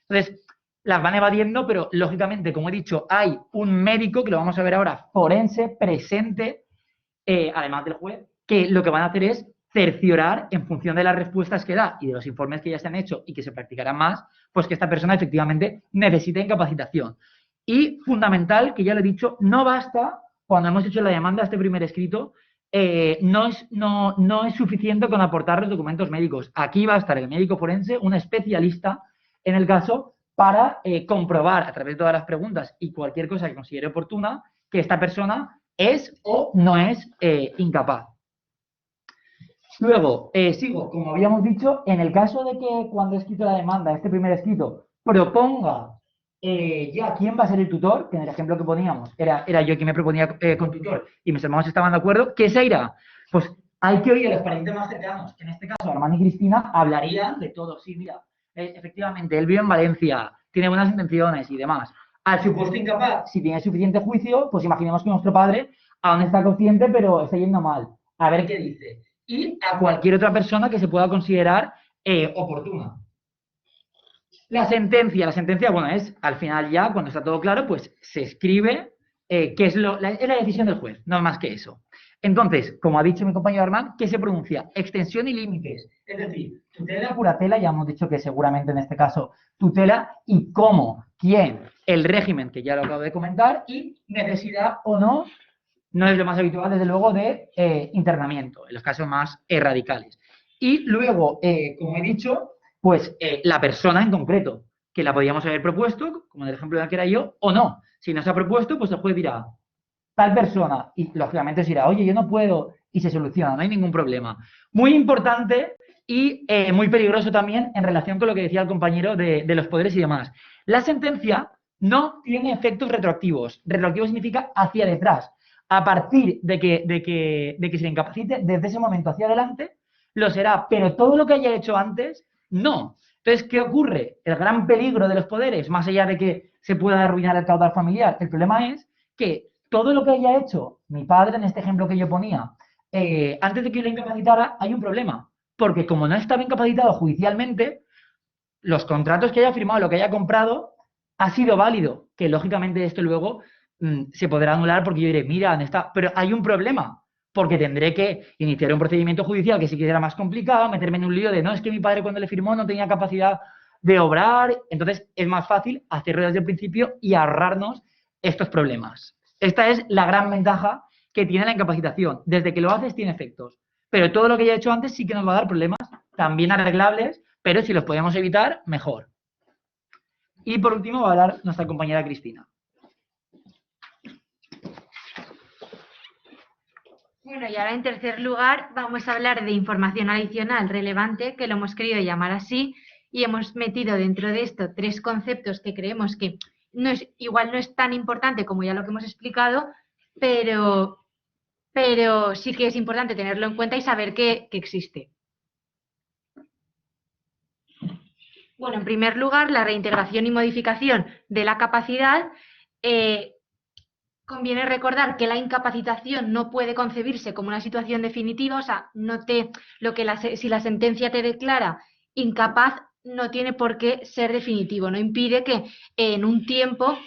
Entonces, las van evadiendo, pero lógicamente, como he dicho, hay un médico, que lo vamos a ver ahora, forense, presente, además del juez, que lo que van a hacer es cerciorar en función de las respuestas que da y de los informes que ya se han hecho y que se practicarán más, pues que esta persona efectivamente necesita incapacitación. Y fundamental, que ya lo he dicho, no basta, cuando hemos hecho la demanda a este primer escrito, no es suficiente con aportar los documentos médicos. Aquí va a estar el médico forense, un especialista en el caso, para comprobar a través de todas las preguntas y cualquier cosa que considere oportuna que esta persona es o no es incapaz. Luego, sigo, como habíamos dicho, en el caso de que cuando he escrito la demanda, este primer escrito, proponga ya quién va a ser el tutor, que en el ejemplo que poníamos era yo quien me proponía con tutor y mis hermanos estaban de acuerdo, ¿qué se irá? Pues hay que oír a los parientes más cercanos, que en este caso Armand y Cristina hablarían de todo. Sí, mira, efectivamente, él vive en Valencia, tiene buenas intenciones y demás. Al supuesto incapaz, si tiene suficiente juicio, pues imaginemos que nuestro padre aún está consciente, pero está yendo mal. A ver qué dice. Y a cualquier otra persona que se pueda considerar oportuna. La sentencia, bueno, es al final ya, cuando está todo claro, pues se escribe qué es la decisión del juez, no más que eso. Entonces, como ha dicho mi compañero Armand, ¿qué se pronuncia? Extensión y límites. Es decir, tutela, curatela, ya hemos dicho que seguramente en este caso tutela, y cómo, quién, el régimen, que ya lo acabo de comentar, y necesidad o no, no es lo más habitual, desde luego, de internamiento, en los casos más radicales. Y luego, como he dicho, pues la persona en concreto, que la podíamos haber propuesto, como en el ejemplo de que era yo, o no. Si no se ha propuesto, pues el juez dirá, tal persona, y lógicamente se dirá, oye, yo no puedo, y se soluciona, no hay ningún problema. Muy importante y muy peligroso también en relación con lo que decía el compañero de los poderes y demás. La sentencia no tiene efectos retroactivos. Retroactivo significa hacia detrás. A partir de que se le incapacite, desde ese momento hacia adelante, lo será. Pero todo lo que haya hecho antes, no. Entonces, ¿qué ocurre? El gran peligro de los poderes, más allá de que se pueda arruinar el caudal familiar, el problema es que todo lo que haya hecho mi padre, en este ejemplo que yo ponía, antes de que lo incapacitara, hay un problema. Porque como no estaba incapacitado judicialmente, los contratos que haya firmado, lo que haya comprado, ha sido válido. Que lógicamente esto luego se podrá anular porque yo diré, mira, ¿dónde está? Pero hay un problema. Porque tendré que iniciar un procedimiento judicial que sí que será más complicado, meterme en un lío de, no, es que mi padre cuando le firmó no tenía capacidad de obrar. Entonces es más fácil hacerlo desde el principio y ahorrarnos estos problemas. Esta es la gran ventaja que tiene la incapacitación. Desde que lo haces tiene efectos. Pero todo lo que ya he hecho antes sí que nos va a dar problemas, también arreglables, pero si los podemos evitar, mejor. Y por último va a hablar nuestra compañera Cristina. Bueno, y ahora en tercer lugar vamos a hablar de información adicional relevante, que lo hemos querido llamar así, y hemos metido dentro de esto 3 conceptos que creemos que igual no es tan importante como ya lo que hemos explicado, pero sí que es importante tenerlo en cuenta y saber que existe. Bueno, en primer lugar, la reintegración y modificación de la capacidad. Conviene recordar que la incapacitación no puede concebirse como una situación definitiva, o sea, si la sentencia te declara incapaz, no tiene por qué ser definitivo, no impide que en un tiempo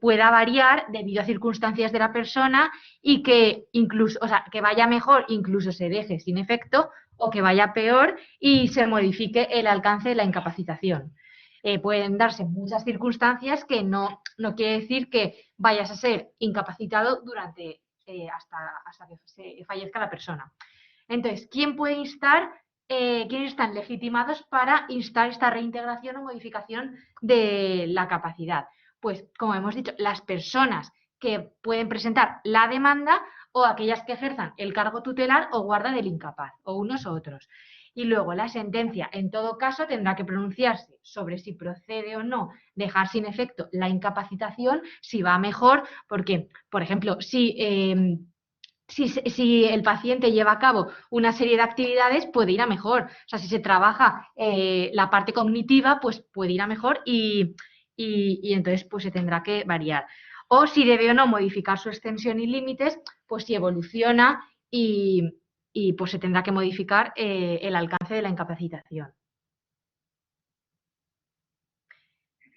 pueda variar debido a circunstancias de la persona y que incluso, o sea, que vaya mejor, incluso se deje sin efecto, o que vaya peor y se modifique el alcance de la incapacitación. Pueden darse muchas circunstancias que no quiere decir que vayas a ser incapacitado durante hasta que fallezca la persona. Entonces, ¿quiénes están legitimados para instar esta reintegración o modificación de la capacidad? Pues, como hemos dicho, las personas que pueden presentar la demanda o aquellas que ejerzan el cargo tutelar o guarda del incapaz, o unos u otros. Y luego la sentencia, en todo caso, tendrá que pronunciarse sobre si procede o no dejar sin efecto la incapacitación, si va mejor, porque, por ejemplo, si si el paciente lleva a cabo una serie de actividades, puede ir a mejor. O sea, si se trabaja la parte cognitiva, pues puede ir a mejor y entonces pues se tendrá que variar. O si debe o no modificar su extensión y límites, pues si evoluciona y pues se tendrá que modificar el alcance de la incapacitación.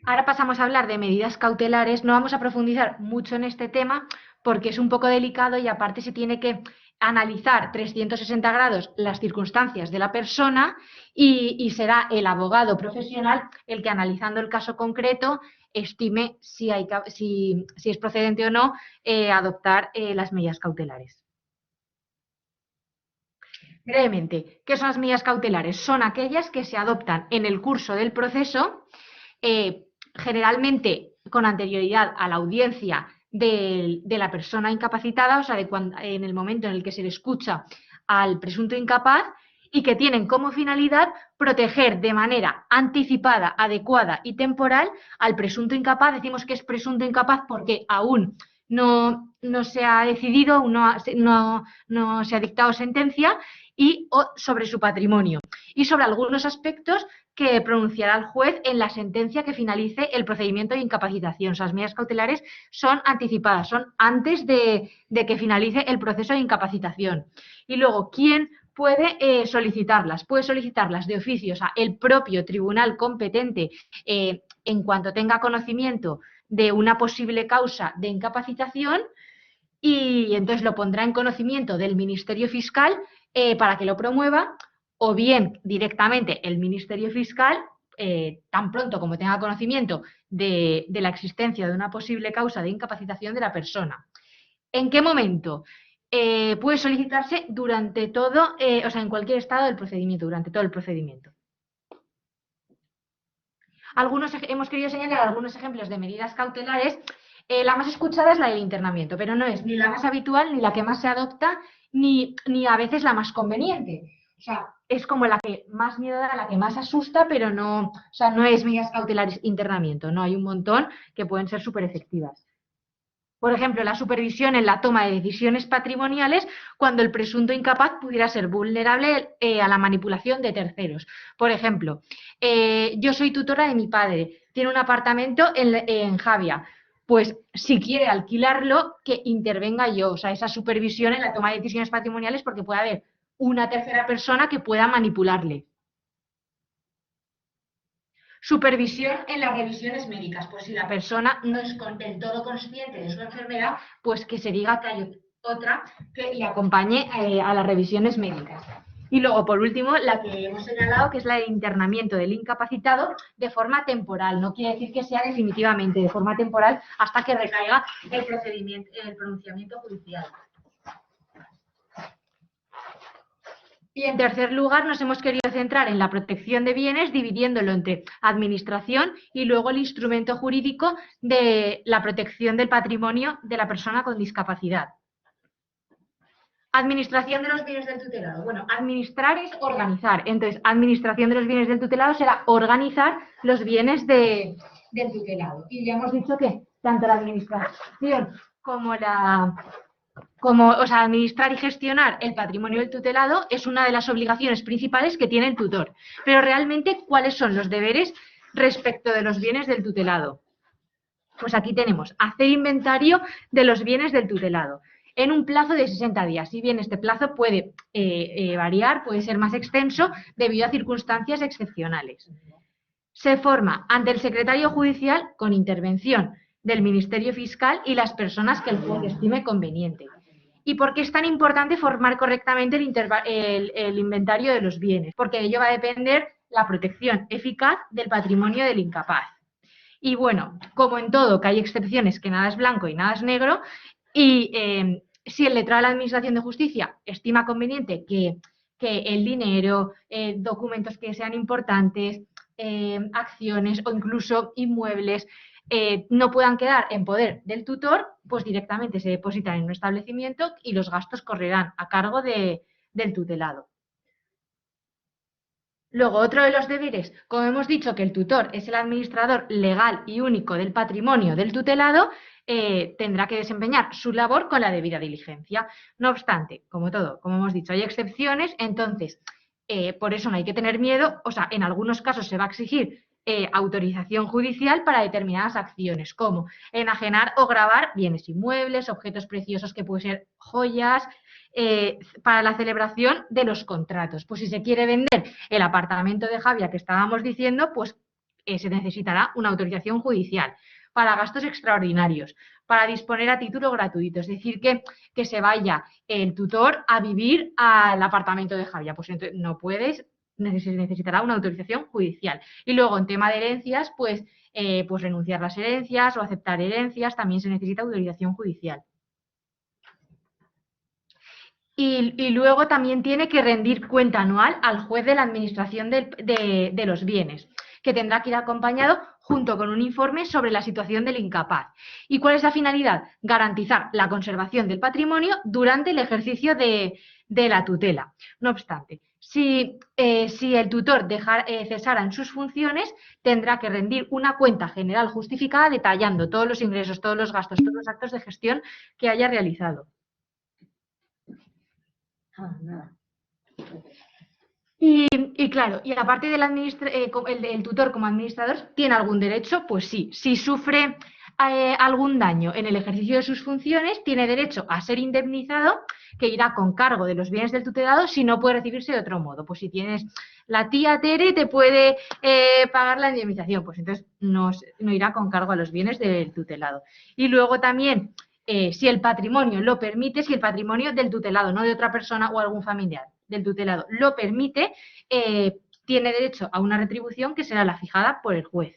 Ahora pasamos a hablar de medidas cautelares. No vamos a profundizar mucho en este tema porque es un poco delicado y aparte se tiene que analizar 360 grados las circunstancias de la persona y será el abogado profesional el que, analizando el caso concreto, estime si es procedente o no adoptar las medidas cautelares. Brevemente, ¿qué son las medidas cautelares? Son aquellas que se adoptan en el curso del proceso, generalmente con anterioridad a la audiencia de la persona incapacitada, o sea, en el momento en el que se le escucha al presunto incapaz, y que tienen como finalidad proteger de manera anticipada, adecuada y temporal al presunto incapaz. Decimos que es presunto incapaz porque aún no se ha decidido, no se ha dictado sentencia, y sobre su patrimonio y sobre algunos aspectos que pronunciará el juez en la sentencia que finalice el procedimiento de incapacitación. O sea, las medidas cautelares son anticipadas, son antes de que finalice el proceso de incapacitación. Y luego, ¿quién puede solicitarlas? Puede solicitarlas de oficio, o sea, el propio tribunal competente en cuanto tenga conocimiento de una posible causa de incapacitación, y entonces lo pondrá en conocimiento del Ministerio Fiscal para que lo promueva, o bien directamente el Ministerio Fiscal, tan pronto como tenga conocimiento de la existencia de una posible causa de incapacitación de la persona. ¿En qué momento? Puede solicitarse durante todo, o sea, en cualquier estado del procedimiento, durante todo el procedimiento. Hemos querido señalar algunos ejemplos de medidas cautelares. La más escuchada es la del internamiento, pero no es ni la más habitual, ni la que más se adopta, ni a veces la más conveniente. O sea, es como la que más miedo da, la que más asusta, pero no, o sea, no es medidas cautelares internamiento, no, hay un montón que pueden ser súper efectivas. Por ejemplo, la supervisión en la toma de decisiones patrimoniales cuando el presunto incapaz pudiera ser vulnerable a la manipulación de terceros. Por ejemplo, yo soy tutora de mi padre, tiene un apartamento en Javia. Pues si quiere alquilarlo, que intervenga yo, o sea, esa supervisión en la toma de decisiones patrimoniales, porque puede haber una tercera persona que pueda manipularle. Supervisión en las revisiones médicas, pues si la persona no es del todo consciente de su enfermedad, pues que se diga que hay otra que le acompañe a las revisiones médicas. Y luego, por último, la que hemos señalado, que es la de internamiento del incapacitado de forma temporal. No quiere decir que sea definitivamente, de forma temporal, hasta que recaiga el pronunciamiento judicial. Y en tercer lugar, nos hemos querido centrar en la protección de bienes, dividiéndolo entre administración y luego el instrumento jurídico de la protección del patrimonio de la persona con discapacidad. Administración de los bienes del tutelado. Bueno, administrar es organizar. Entonces, administración de los bienes del tutelado será organizar los bienes del tutelado. Y ya hemos dicho que tanto la administración como administrar y gestionar el patrimonio del tutelado es una de las obligaciones principales que tiene el tutor. Pero realmente, ¿cuáles son los deberes respecto de los bienes del tutelado? Pues aquí tenemos hacer inventario de los bienes del tutelado en un plazo de 60 días. Si bien este plazo puede variar, puede ser más extenso debido a circunstancias excepcionales. Se forma ante el secretario judicial con intervención del Ministerio Fiscal y las personas que el juez estime conveniente. ¿Y por qué es tan importante formar correctamente el inventario de los bienes? Porque de ello va a depender la protección eficaz del patrimonio del incapaz. Y bueno, como en todo, que hay excepciones, que nada es blanco y nada es negro, y si el letrado de la Administración de Justicia estima conveniente que el dinero, documentos que sean importantes, acciones o incluso inmuebles no puedan quedar en poder del tutor, pues directamente se depositan en un establecimiento y los gastos correrán a cargo del tutelado. Luego, otro de los deberes, como hemos dicho que el tutor es el administrador legal y único del patrimonio del tutelado, tendrá que desempeñar su labor con la debida diligencia. No obstante, como todo, como hemos dicho, hay excepciones, entonces, por eso no hay que tener miedo, o sea, en algunos casos se va a exigir autorización judicial para determinadas acciones, como enajenar o gravar bienes inmuebles, objetos preciosos que pueden ser joyas, para la celebración de los contratos. Pues si se quiere vender el apartamento de Javia que estábamos diciendo, pues se necesitará una autorización judicial para gastos extraordinarios, para disponer a título gratuito, es decir, que se vaya el tutor a vivir al apartamento de Javia, pues entonces no puedes, necesitará una autorización judicial. Y luego en tema de herencias, pues renunciar las herencias o aceptar herencias, también se necesita autorización judicial. Y luego también tiene que rendir cuenta anual al juez de la administración de los bienes, que tendrá que ir acompañado junto con un informe sobre la situación del incapaz. ¿Y cuál es la finalidad? Garantizar la conservación del patrimonio durante el ejercicio de la tutela. No obstante, si el tutor cesara en sus funciones, tendrá que rendir una cuenta general justificada detallando todos los ingresos, todos los gastos, todos los actos de gestión que haya realizado. Y claro, y aparte del el tutor como administrador, ¿tiene algún derecho? Pues sí, si sufre algún daño en el ejercicio de sus funciones, tiene derecho a ser indemnizado, que irá con cargo de los bienes del tutelado si no puede recibirse de otro modo. Pues si tienes la tía Tere te puede pagar la indemnización, pues entonces no irá con cargo a los bienes del tutelado. Y luego también, si el patrimonio lo permite, si el patrimonio del tutelado, no de otra persona o algún familiar, del tutelado lo permite, tiene derecho a una retribución que será la fijada por el juez.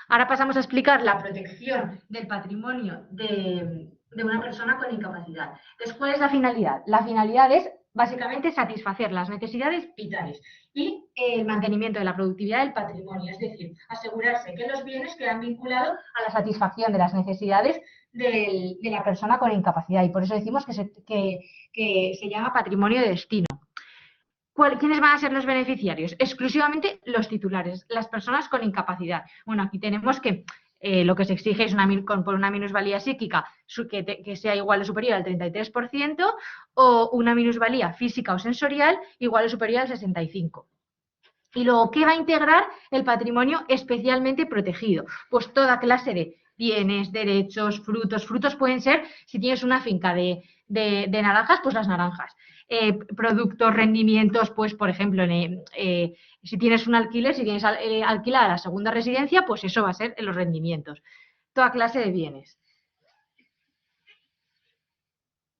Ahora pasamos a explicar la protección del patrimonio de una persona con incapacidad. Entonces, ¿cuál es la finalidad? La finalidad es básicamente satisfacer las necesidades vitales y el mantenimiento de la productividad del patrimonio, es decir, asegurarse que los bienes quedan vinculados a la satisfacción de las necesidades de la persona con incapacidad, y por eso decimos que se llama patrimonio de destino. ¿Quiénes van a ser los beneficiarios? Exclusivamente los titulares, las personas con incapacidad. Bueno, aquí tenemos que lo que se exige es por una minusvalía psíquica que sea igual o superior al 33%, o una minusvalía física o sensorial igual o superior al 65%. Y luego, ¿qué va a integrar el patrimonio especialmente protegido? Pues toda clase de bienes, derechos, frutos. Frutos pueden ser, si tienes una finca de naranjas, pues las naranjas. Productos, rendimientos, pues por ejemplo, si tienes un alquiler, si tienes alquilada la segunda residencia, pues eso va a ser en los rendimientos. Toda clase de bienes.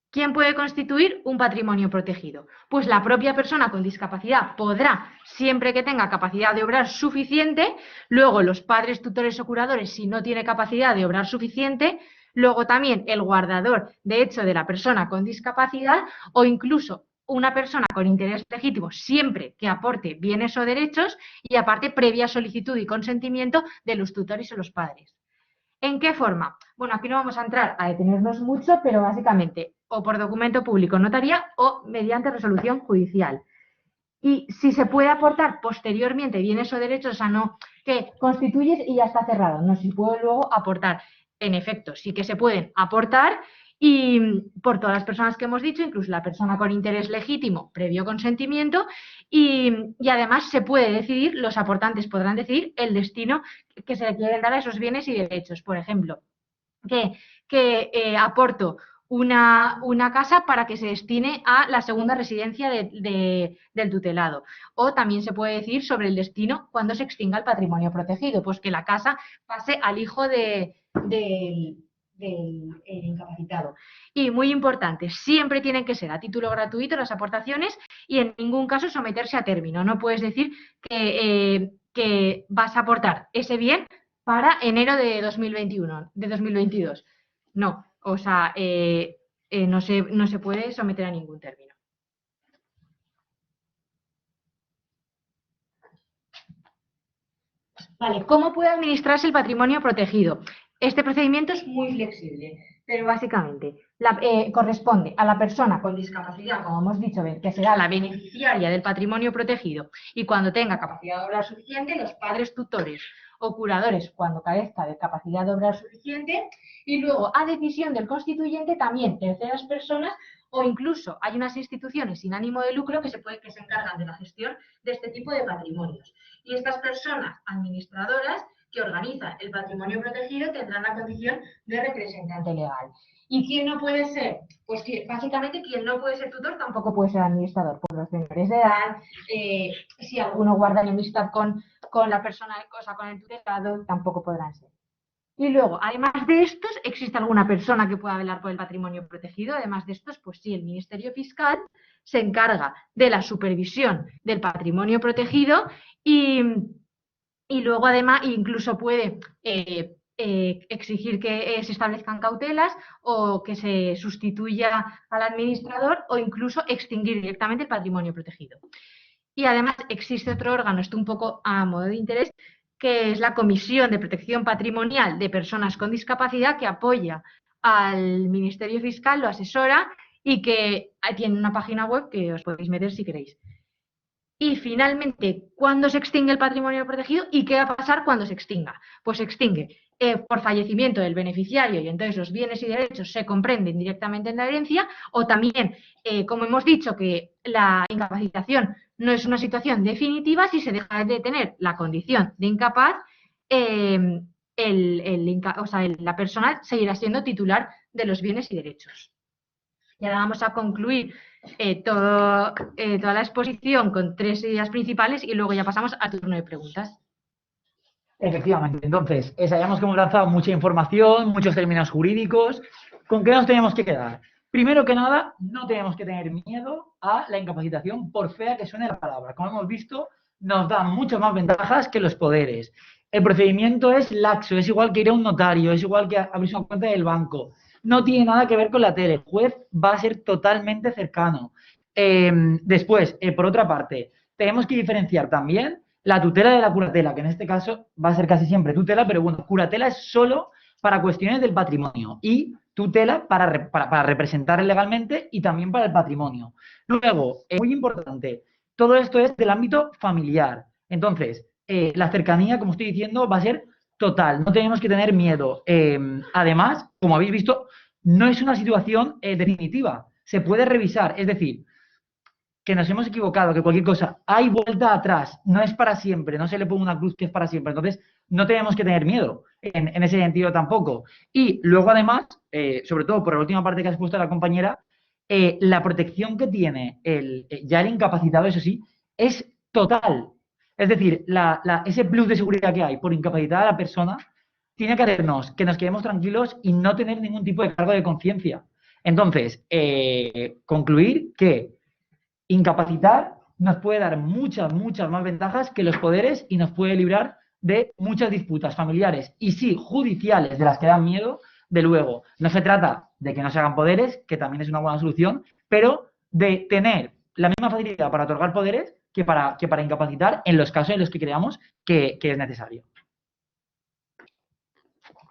¿Quién puede constituir un patrimonio protegido? Pues la propia persona con discapacidad podrá, siempre que tenga capacidad de obrar suficiente, luego los padres, tutores o curadores, si no tiene capacidad de obrar suficiente, luego también el guardador de hecho de la persona con discapacidad, o incluso una persona con interés legítimo, siempre que aporte bienes o derechos, y aparte previa solicitud y consentimiento de los tutores o los padres. ¿En qué forma? Bueno, aquí no vamos a entrar a detenernos mucho, pero básicamente o por documento público, notaría, o mediante resolución judicial. Y si se puede aportar posteriormente bienes o derechos, o sea, no que constituyes y ya está cerrado, no, si puedo luego aportar. En efecto, sí que se pueden aportar, y por todas las personas que hemos dicho, incluso la persona con interés legítimo, previo consentimiento, y además se puede decidir, los aportantes podrán decidir el destino que se le quieren dar a esos bienes y derechos. Por ejemplo, que aporto una casa para que se destine a la segunda residencia del tutelado. O también se puede decir sobre el destino cuando se extinga el patrimonio protegido, pues que la casa pase al hijo del incapacitado. Y muy importante, siempre tienen que ser a título gratuito las aportaciones y en ningún caso someterse a término. No puedes decir que vas a aportar ese bien para enero de 2021, de 2022. No, o sea, no se puede someter a ningún término. Vale, ¿cómo puede administrarse el patrimonio protegido? Este procedimiento es muy flexible, pero básicamente corresponde a la persona con discapacidad, como hemos dicho, que será la beneficiaria del patrimonio protegido, y cuando tenga capacidad de obrar suficiente, los padres tutores o curadores cuando carezca de capacidad de obrar suficiente, y luego a decisión del constituyente también terceras personas, o incluso hay unas instituciones sin ánimo de lucro que se encargan de la gestión de este tipo de patrimonios. Y estas personas administradoras que organizan el patrimonio protegido tendrán la condición de representante legal. ¿Y quién no puede ser? Pues básicamente quien no puede ser tutor tampoco puede ser administrador, por los menores de edad, si alguno guarda enemistad con la persona, con el tutelado, tampoco podrán ser. Y luego, además de estos, ¿existe alguna persona que pueda velar por el patrimonio protegido? Además de estos, pues sí, el Ministerio Fiscal se encarga de la supervisión del patrimonio protegido y luego, además, incluso puede exigir que se establezcan cautelas o que se sustituya al administrador o incluso extinguir directamente el patrimonio protegido. Y además existe otro órgano, esto un poco a modo de interés, que es la Comisión de Protección Patrimonial de Personas con Discapacidad, que apoya al Ministerio Fiscal, lo asesora y que tiene una página web que os podéis meter si queréis. Y finalmente, ¿cuándo se extingue el patrimonio protegido y qué va a pasar cuando se extinga? Pues se extingue por fallecimiento del beneficiario y entonces los bienes y derechos se comprenden directamente en la herencia, o también, como hemos dicho, que la incapacitación no es una situación definitiva, si se deja de tener la condición de incapaz, la persona seguirá siendo titular de los bienes y derechos. Y ahora vamos a concluir toda la exposición con 3 ideas principales y luego ya pasamos al turno de preguntas. Efectivamente. Entonces, sabíamos que hemos lanzado mucha información, muchos términos jurídicos. ¿Con qué nos tenemos que quedar? Primero que nada, no tenemos que tener miedo a la incapacitación, por fea que suene la palabra. Como hemos visto, nos da muchas más ventajas que los poderes. El procedimiento es laxo, es igual que ir a un notario, es igual que abrirse una cuenta del banco. No tiene nada que ver con la tele. El juez va a ser totalmente cercano. Después, por otra parte, tenemos que diferenciar también la tutela de la curatela, que en este caso va a ser casi siempre tutela, pero bueno, curatela es solo para cuestiones del patrimonio y tutela para representar legalmente y también para el patrimonio. Luego, muy importante, todo esto es del ámbito familiar. Entonces, la cercanía, como estoy diciendo, va a ser total, no tenemos que tener miedo. Además, como habéis visto, no es una situación definitiva, se puede revisar, es decir, que nos hemos equivocado, que cualquier cosa, hay vuelta atrás, no es para siempre, no se le pone una cruz que es para siempre, entonces no tenemos que tener miedo en ese sentido tampoco. Y luego además, sobre todo por la última parte que ha expuesto la compañera, la protección que tiene ya el incapacitado, eso sí, es total. Es decir, ese plus de seguridad que hay por incapacitar a la persona tiene que hacernos que nos quedemos tranquilos y no tener ningún tipo de cargo de conciencia. Entonces, concluir que incapacitar nos puede dar muchas más ventajas que los poderes y nos puede librar de muchas disputas familiares y sí judiciales de las que dan miedo, de luego. No se trata de que no se hagan poderes, que también es una buena solución, pero de tener la misma facilidad para otorgar poderes que para incapacitar en los casos en los que creamos que es necesario.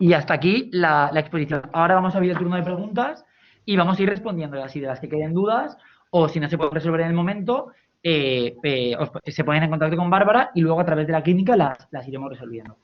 Y hasta aquí la exposición. Ahora vamos a abrir el turno de preguntas y vamos a ir respondiendo así de las que queden dudas, o si no se puede resolver en el momento, se ponen en contacto con Bárbara y luego a través de la clínica las iremos resolviendo.